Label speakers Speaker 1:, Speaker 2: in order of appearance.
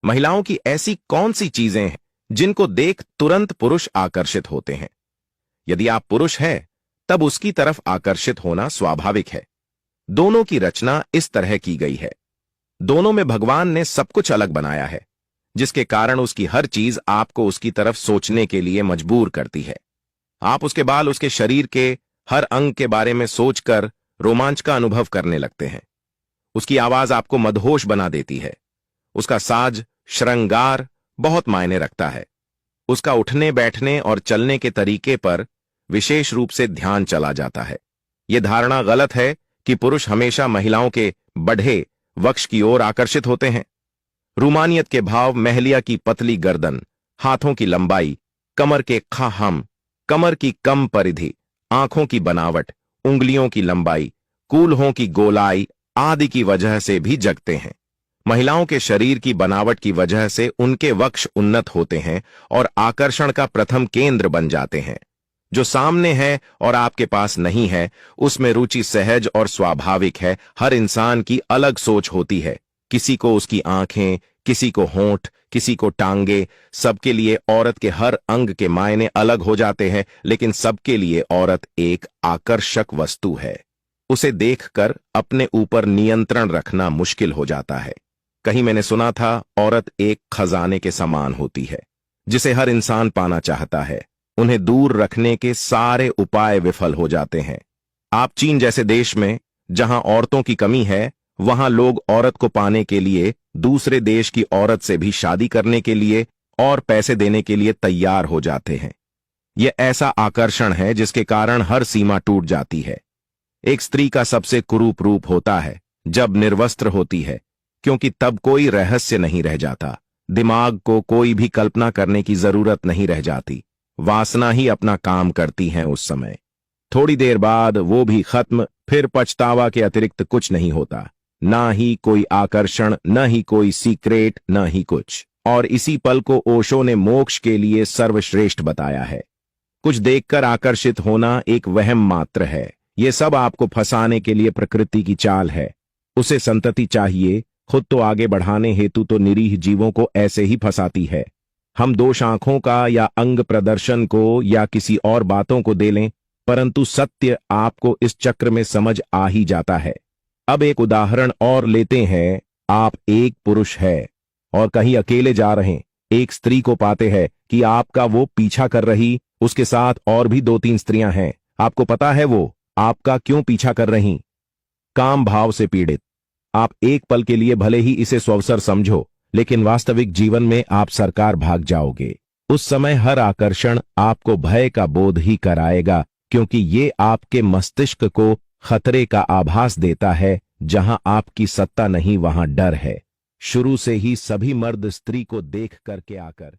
Speaker 1: महिलाओं की ऐसी कौन सी चीजें हैं जिनको देख तुरंत पुरुष आकर्षित होते हैं? यदि आप पुरुष हैं, तब उसकी तरफ आकर्षित होना स्वाभाविक है। दोनों की रचना इस तरह की गई है। दोनों में भगवान ने सब कुछ अलग बनाया है, जिसके कारण उसकी हर चीज आपको उसकी तरफ सोचने के लिए मजबूर करती है। आप उसके बाल, उसके शरीर के हर अंग के बारे में सोचकर रोमांच का अनुभव करने लगते हैं। उसकी आवाज आपको मदहोश बना देती है। उसका साज, श्रृंगार बहुत मायने रखता है। उसका उठने, बैठने और चलने के तरीके पर विशेष रूप से ध्यान चला जाता है। यह धारणा गलत है कि पुरुष हमेशा महिलाओं के बढ़े वक्ष की ओर आकर्षित होते हैं। रूमानियत के भाव, महलिया की पतली गर्दन, हाथों की लंबाई, कमर के खाहम, कमर की कम परिधि, आंखों की बनावट, उंगलियों की लंबाई, कूल्हों की गोलाई आदि की वजह से भी जगते हैं। महिलाओं के शरीर की बनावट की वजह से उनके वक्ष उन्नत होते हैं और आकर्षण का प्रथम केंद्र बन जाते हैं। जो सामने है और आपके पास नहीं है, उसमें रुचि सहज और स्वाभाविक है। हर इंसान की अलग सोच होती है। किसी को उसकी आंखें, किसी को होंठ, किसी को टांगे। सबके लिए औरत के हर अंग के मायने अलग हो जाते हैं, लेकिन सबके लिए औरत एक आकर्षक वस्तु है। उसे देखकर अपने ऊपर नियंत्रण रखना मुश्किल हो जाता है। कहीं मैंने सुना था, औरत एक खजाने के समान होती है, जिसे हर इंसान पाना चाहता है। उन्हें दूर रखने के सारे उपाय विफल हो जाते हैं। आप चीन जैसे देश में, जहां औरतों की कमी है, वहां लोग औरत को पाने के लिए दूसरे देश की औरत से भी शादी करने के लिए और पैसे देने के लिए तैयार हो जाते हैं। यह ऐसा आकर्षण है जिसके कारण हर सीमा टूट जाती है। एक स्त्री का सबसे कुरूप रूप होता है जब निर्वस्त्र होती है, क्योंकि तब कोई रहस्य नहीं रह जाता। दिमाग को कोई भी कल्पना करने की जरूरत नहीं रह जाती। वासना ही अपना काम करती है उस समय। थोड़ी देर बाद वो भी खत्म, फिर पछतावा के अतिरिक्त कुछ नहीं होता। ना ही कोई आकर्षण, न ही कोई सीक्रेट, न ही कुछ। और इसी पल को ओशो ने मोक्ष के लिए सर्वश्रेष्ठ बताया है। कुछ देखकर आकर्षित होना एक वहम मात्र है। ये सब आपको फंसाने के लिए प्रकृति की चाल है। उसे संतति चाहिए, खुद तो आगे बढ़ाने हेतु तो निरीह जीवों को ऐसे ही फंसाती है। हम दोष आंखों का या अंग प्रदर्शन को या किसी और बातों को दे लें, परंतु सत्य आपको इस चक्र में समझ आ ही जाता है। अब एक उदाहरण और लेते हैं। आप एक पुरुष है और कहीं अकेले जा रहे, एक स्त्री को पाते हैं कि आपका वो पीछा कर रही, उसके साथ और भी 2-3 स्त्रियां हैं। आपको पता है वो आपका क्यों पीछा कर रही? काम भाव से पीड़ित। आप एक पल के लिए भले ही इसे स्वअवसर समझो, लेकिन वास्तविक जीवन में आप सरकार भाग जाओगे। उस समय हर आकर्षण आपको भय का बोध ही कराएगा, क्योंकि ये आपके मस्तिष्क को खतरे का आभास देता है। जहां आपकी सत्ता नहीं, वहां डर है। शुरू से ही सभी मर्द स्त्री को देख करके आकर